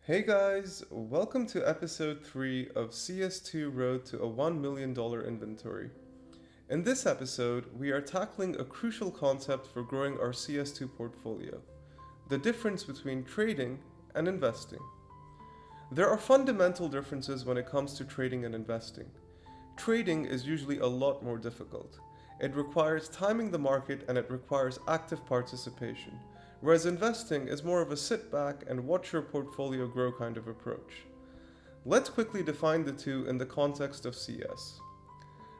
Hey guys, welcome to episode 3 of CS2 Road to a $1 million inventory. In this episode, we are tackling a crucial concept for growing our CS2 portfolio: the difference between trading and investing. There are fundamental differences when it comes to trading and investing. Trading is usually a lot more difficult. It requires timing the market and it requires active participation, whereas investing is more of a sit back and watch your portfolio grow kind of approach. Let's quickly define the two in the context of CS.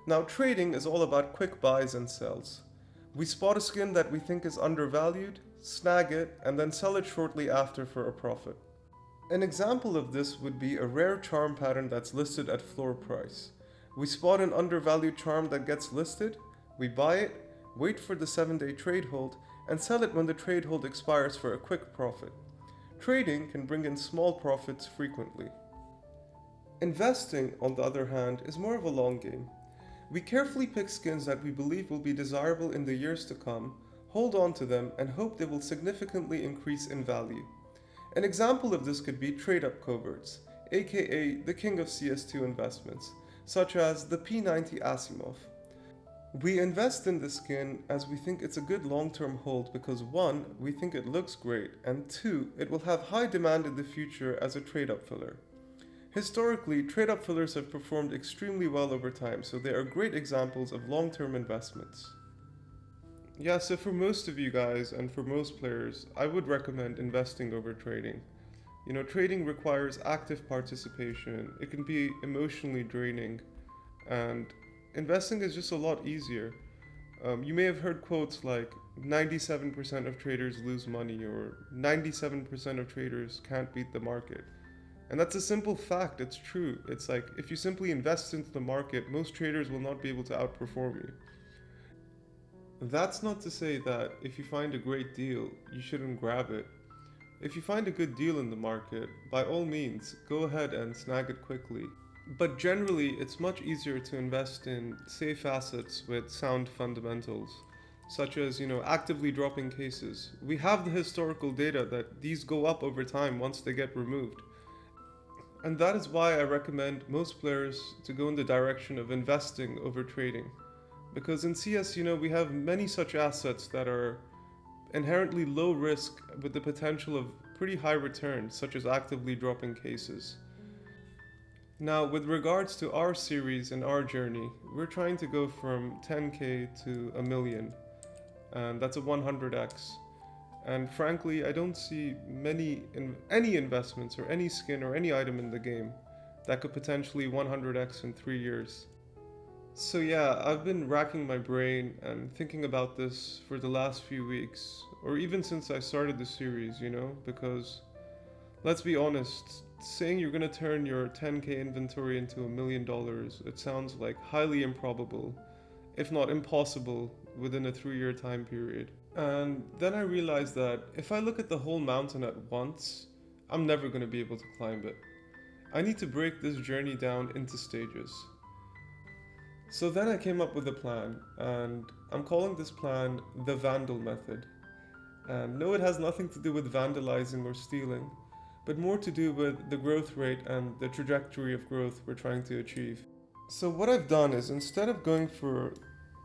Now, trading is all about quick buys and sells. We spot a skin that we think is undervalued, snag it, and then sell it shortly after for a profit. An example of this would be a rare charm pattern that's listed at floor price. We spot an undervalued charm that gets listed, we buy it, wait for the 7-day trade hold, and sell it when the trade hold expires for a quick profit. Trading can bring in small profits frequently. Investing, on the other hand, is more of a long game. We carefully pick skins that we believe will be desirable in the years to come, hold on to them, and hope they will significantly increase in value. An example of this could be trade-up coverts, aka the king of CS2 investments, such as the P90 Asimov. We invest in the skin as we think it's a good long-term hold because 1, we think it looks great, and 2, it will have high demand in the future as a trade-up filler. Historically, trade-up fillers have performed extremely well over time, so they are great examples of long-term investments. Yeah, so for most of you guys and for most players, I would recommend investing over trading. Trading requires active participation, it can be emotionally draining, and investing is just a lot easier. You may have heard quotes like 97% of traders lose money or 97% of traders can't beat the market. And that's a simple fact, it's true. It's like if you simply invest into the market, most traders will not be able to outperform you. That's not to say that if you find a great deal, you shouldn't grab it. If you find a good deal in the market, by all means, go ahead and snag it quickly. But generally, it's much easier to invest in safe assets with sound fundamentals, such as, actively dropping cases. We have the historical data that these go up over time once they get removed. And that is why I recommend most players to go in the direction of investing over trading. Because in CS, we have many such assets that are inherently low risk with the potential of pretty high return, such as actively dropping cases. Now, with regards to our series and our journey, we're trying to go from 10k to a million, and that's a 100x. And frankly, I don't see any investments or any skin or any item in the game that could potentially 100x in 3 years. So yeah, I've been racking my brain and thinking about this for the last few weeks, or even since I started the series, because let's be honest, saying you're gonna turn your 10k inventory into $1 million, it sounds like highly improbable, if not impossible, within a 3-year time period. And then I realized that if I look at the whole mountain at once, I'm never gonna be able to climb it. I need to break this journey down into stages. So then I came up with a plan, and I'm calling this plan the Vandal Method. And no, it has nothing to do with vandalizing or stealing, but more to do with the growth rate and the trajectory of growth we're trying to achieve. So what I've done is, instead of going for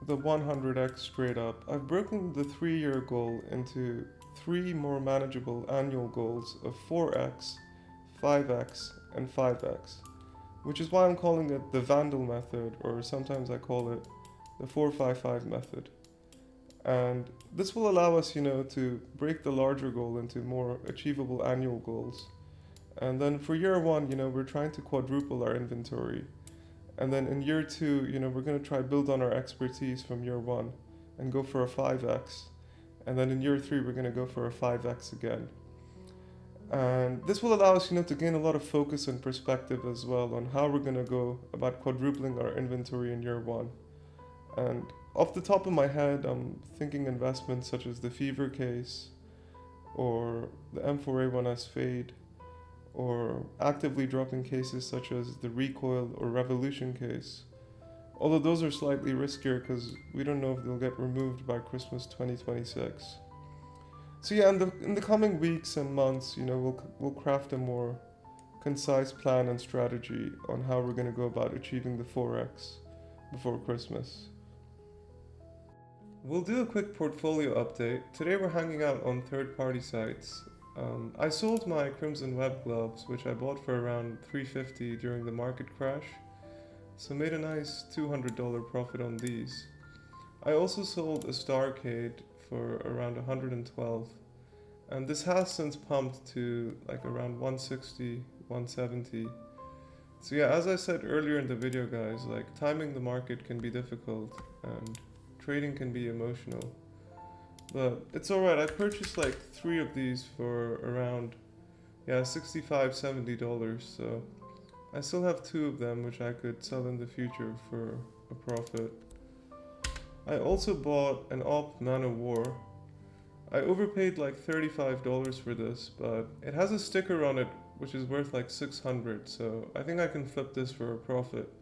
the 100x straight up, I've broken the 3-year goal into 3 more manageable annual goals of 4x, 5x, and 5x. Which is why I'm calling it the Vandal Method, or sometimes I call it the 455 method. And this will allow us, to break the larger goal into more achievable annual goals. And then for year 1, we're trying to quadruple our inventory. And then in year 2, we're going to try build on our expertise from year 1 and go for a 5x. And then in year 3, we're going to go for a 5x again. And this will allow us, to gain a lot of focus and perspective as well on how we're going to go about quadrupling our inventory in year 1. And off the top of my head, I'm thinking investments such as the Fever case, or the M4A1S Fade, or actively dropping cases such as the Recoil or Revolution case. Although those are slightly riskier because we don't know if they'll get removed by Christmas 2026. So yeah, in the coming weeks and months, we'll craft a more concise plan and strategy on how we're going to go about achieving the 4x before Christmas. We'll do a quick portfolio update. Today we're hanging out on third-party sites. I sold my Crimson Web gloves, which I bought for around $350 during the market crash, so made a nice $200 profit on these. I also sold a Starcade for around $112, and this has since pumped to like around $160, $170. So yeah, as I said earlier in the video guys, like timing the market can be difficult and trading can be emotional. But it's alright, I purchased like 3 of these for around $65, $70, so I still have 2 of them which I could sell in the future for a profit. I also bought an AWP Man of War. I overpaid like $35 for this, but it has a sticker on it which is worth like $600, so I think I can flip this for a profit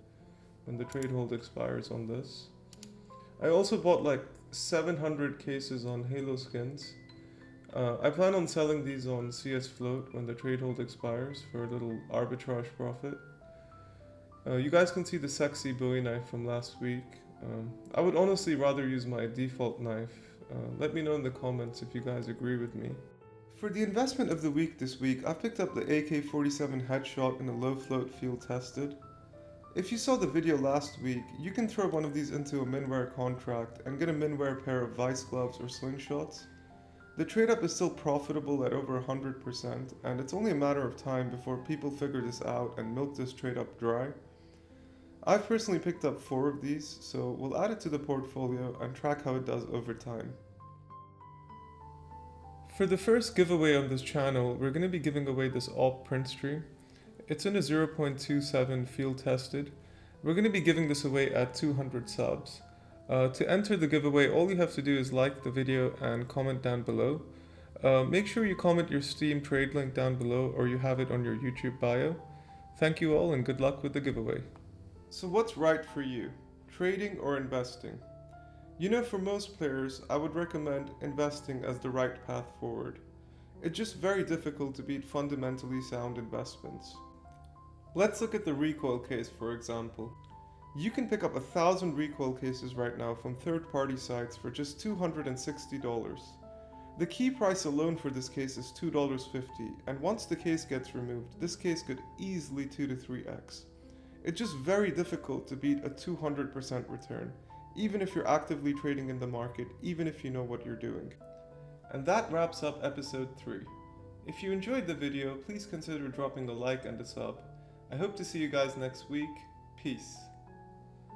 when the trade hold expires on this. I also bought like 700 cases on Halo skins. I plan on selling these on CS Float when the trade hold expires for a little arbitrage profit. You guys can see the sexy Bowie knife from last week. I would honestly rather use my default knife. Let me know in the comments if you guys agree with me. For the investment of the week this week, I picked up the AK-47 headshot in a low float field tested. If you saw the video last week, you can throw one of these into a minware contract and get a minware pair of vice gloves or slingshots. The trade up is still profitable at over 100%, and it's only a matter of time before people figure this out and milk this trade up dry. I've personally picked up 4 of these, so we'll add it to the portfolio and track how it does over time. For the first giveaway on this channel, we're going to be giving away this AWP Printstream. It's in a 0.27 field tested. We're going to be giving this away at 200 subs. To enter the giveaway, all you have to do is like the video and comment down below. Make sure you comment your Steam trade link down below or you have it on your YouTube bio. Thank you all and good luck with the giveaway. So what's right for you? Trading or investing? You know, for most players, I would recommend investing as the right path forward. It's just very difficult to beat fundamentally sound investments. Let's look at the recoil case for example. You can pick up 1,000 recoil cases right now from third-party sites for just $260. The key price alone for this case is $2.50, and once the case gets removed, this case could easily 2 to 3x. It's just very difficult to beat a 200% return, even if you're actively trading in the market, even if you know what you're doing. And that wraps up episode 3. If you enjoyed the video, please consider dropping a like and a sub. I hope to see you guys next week. Peace.